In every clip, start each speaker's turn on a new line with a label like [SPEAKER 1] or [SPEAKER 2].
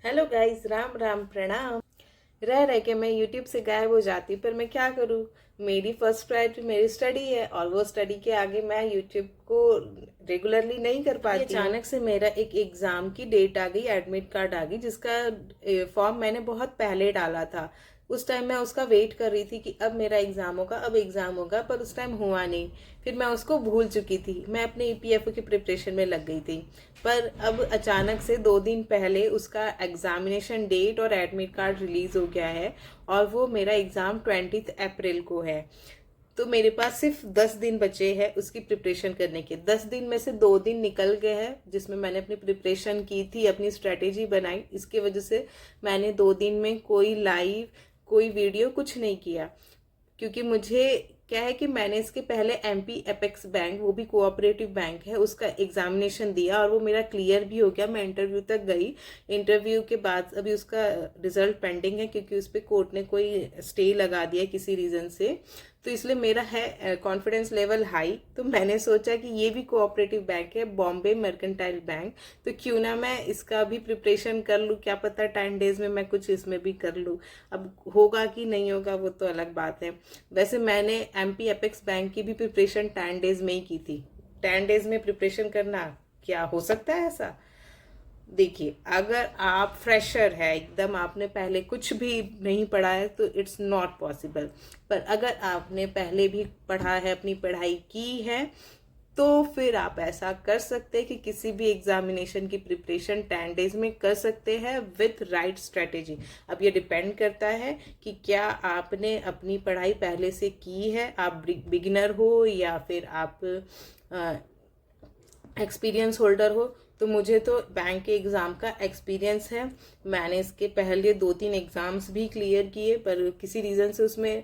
[SPEAKER 1] Hello guys, Ram Ram प्रणाम। रह रह के मैं यूट्यूब से गायब हो जाती, पर मैं क्या करूँ। मेरी फर्स्ट प्रायोरिटी मेरी स्टडी है और वो स्टडी के आगे मैं यूट्यूब को रेगुलरली नहीं कर पाती हूँ। अचानक से मेरा एक एग्जाम की डेट आ गई, एडमिट कार्ड आ गई, जिसका फॉर्म मैंने बहुत पहले डाला था। उस टाइम मैं उसका वेट कर रही थी कि अब मेरा एग्जाम होगा, अब एग्जाम होगा, पर उस टाइम हुआ नहीं। फिर मैं उसको भूल चुकी थी, मैं अपने ईपीएफओ की प्रिपरेशन में लग गई थी। पर अब अचानक से 2 दिन पहले उसका एग्जामिनेशन डेट और एडमिट कार्ड रिलीज हो गया है और वो मेरा एग्जाम 20 अप्रैल को है। तो मेरे पास सिर्फ 10 दिन बचे हैं उसकी प्रिपरेशन करने के। 10 दिन में से 2 दिन निकल गए हैं जिसमें मैंने अपनी प्रिपरेशन की थी, अपनी स्ट्रेटेजी बनाई। इसके वजह से मैंने 2 दिन में कोई लाइव, कोई वीडियो कुछ नहीं किया, क्योंकि मुझे क्या है कि मैंने इसके पहले एमपी एपेक्स बैंक, वो भी कोऑपरेटिव बैंक है, उसका एग्जामिनेशन दिया और वो मेरा क्लियर भी हो गया। मैं इंटरव्यू तक गई। इंटरव्यू के बाद अभी उसका रिजल्ट पेंडिंग है, क्योंकि उस पर कोर्ट ने कोई स्टे लगा दिया किसी रीजन से। तो इसलिए मेरा है कॉन्फिडेंस लेवल हाई। तो मैंने सोचा कि ये भी कोऑपरेटिव बैंक है, बॉम्बे मर्केंटाइल बैंक, तो क्यों ना मैं इसका भी प्रिपरेशन कर लूँ। क्या पता 10 डेज में मैं कुछ इसमें भी कर लूँ। अब होगा कि नहीं होगा वो तो अलग बात है। वैसे मैंने एमपी एपेक्स बैंक की भी प्रिपरेशन 10 डेज में ही की थी। 10 डेज में प्रिपरेशन करना, क्या हो सकता है ऐसा? देखिए, अगर आप फ्रेशर है एकदम, आपने पहले कुछ भी नहीं पढ़ा है, तो इट्स नॉट पॉसिबल। पर अगर आपने पहले भी पढ़ा है, अपनी पढ़ाई की है, तो फिर आप ऐसा कर सकते हैं कि किसी भी एग्जामिनेशन की प्रिपरेशन 10 डेज में कर सकते हैं विथ राइट स्ट्रेटेजी। अब ये डिपेंड करता है कि क्या आपने अपनी पढ़ाई पहले से की है, आप बिगिनर हो या फिर आप एक्सपीरियंस होल्डर हो। तो मुझे तो बैंक के एग्ज़ाम का एक्सपीरियंस है। मैंने इसके पहले 2-3 एग्ज़ाम्स भी क्लियर किए, पर किसी रीज़न से उसमें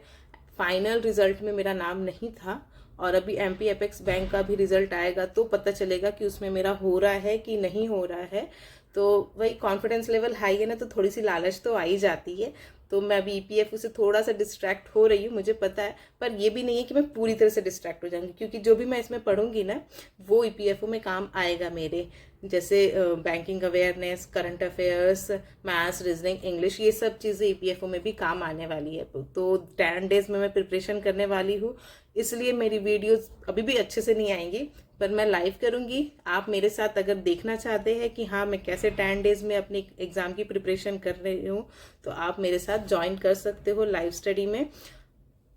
[SPEAKER 1] फाइनल रिजल्ट में मेरा नाम नहीं था। और अभी एमपी एपेक्स बैंक का भी रिजल्ट आएगा तो पता चलेगा कि उसमें मेरा हो रहा है कि नहीं हो रहा है। तो वही कॉन्फिडेंस लेवल हाई है ना, तो थोड़ी सी लालच तो आ ही जाती है। तो मैं अभी ईपीएफओ से थोड़ा सा डिस्ट्रैक्ट हो रही हूँ, मुझे पता है। पर ये भी नहीं है कि मैं पूरी तरह से डिस्ट्रैक्ट हो जाऊंगी, क्योंकि जो भी मैं इसमें पढ़ूंगी ना, वो ईपीएफओ में काम आएगा मेरे। जैसे banking awareness, current affairs, maths, reasoning, English, ये सब चीज़ें ईपीएफओ में भी काम आने वाली है। तो 10 डेज में मैं प्रिपरेशन करने वाली हूँ, इसलिए मेरी वीडियोस अभी भी अच्छे से नहीं आएंगी, पर मैं लाइव करूंगी। आप मेरे साथ अगर देखना चाहते हैं कि हाँ मैं कैसे 10 डेज में अपनी एग्जाम की प्रिपरेशन कर रही हूँ, तो आप मेरे साथ ज्वाइन कर सकते हो लाइव स्टडी में।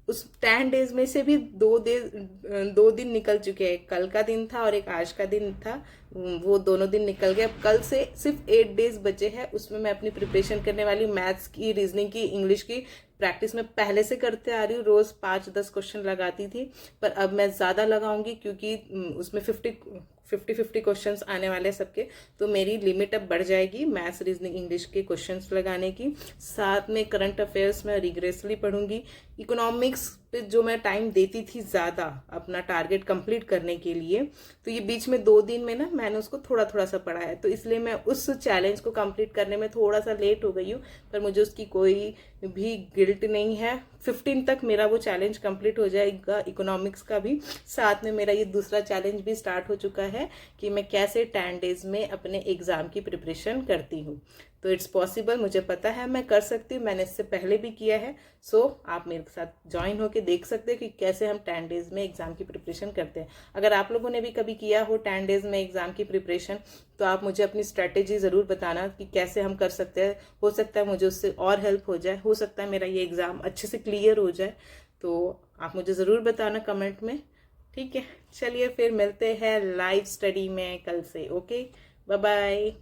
[SPEAKER 1] उस 10 डेज में से भी 2 दिन निकल चुके हैं। कल का दिन था और एक आज का दिन था, वो दोनों दिन निकल गए। अब कल से सिर्फ 8 डेज बचे हैं, उसमें मैं अपनी प्रिपरेशन करने वाली हूँ। मैथ्स की, रीजनिंग की, इंग्लिश की प्रैक्टिस मैं पहले से करते आ रही हूँ। रोज 5-10 क्वेश्चन लगाती थी, पर अब मैं ज़्यादा लगाऊंगी, क्योंकि उसमें 50-50 क्वेश्चंस आने वाले हैं सबके। तो मेरी लिमिट अब बढ़ जाएगी मैथ्स, रीजनिंग, इंग्लिश के क्वेश्चंस लगाने की। साथ में करंट अफेयर्स में रिग्रेसली पढ़ूंगी। इकोनॉमिक्स पे जो मैं टाइम देती थी ज़्यादा अपना टारगेट कंप्लीट करने के लिए, तो ये बीच में 2 दिन में ना मैंने उसको थोड़ा थोड़ा सा पढ़ा है। तो इसलिए मैं उस चैलेंज को कंप्लीट करने में थोड़ा सा लेट हो गई हूँ, पर मुझे उसकी कोई भी गिल्ट नहीं है। 15 तक मेरा वो चैलेंज कंप्लीट हो जाएगा इकोनॉमिक्स का भी। साथ में मेरा ये दूसरा चैलेंज भी स्टार्ट हो चुका है कि मैं कैसे 10 डेज में अपने एग्जाम की प्रिपरेशन करती हूँ। तो इट्स पॉसिबल, मुझे पता है मैं कर सकती हूँ, मैंने इससे पहले भी किया है। सो आप मेरे साथ ज्वाइन होके देख सकते हैं कि कैसे हम 10 डेज में एग्जाम की प्रिपरेशन करते हैं। अगर आप लोगों ने भी कभी किया हो 10 डेज में एग्जाम की प्रिपरेशन, तो आप मुझे अपनी स्ट्रेटेजी ज़रूर बताना कि कैसे हम कर सकते हैं। हो सकता है मुझे उससे और हेल्प हो जाए, हो सकता है मेरा ये एग्ज़ाम अच्छे से क्लियर हो जाए। तो आप मुझे ज़रूर बताना कमेंट में। ठीक है, चलिए फिर मिलते हैं लाइव स्टडी में कल से। Okay, bye bye.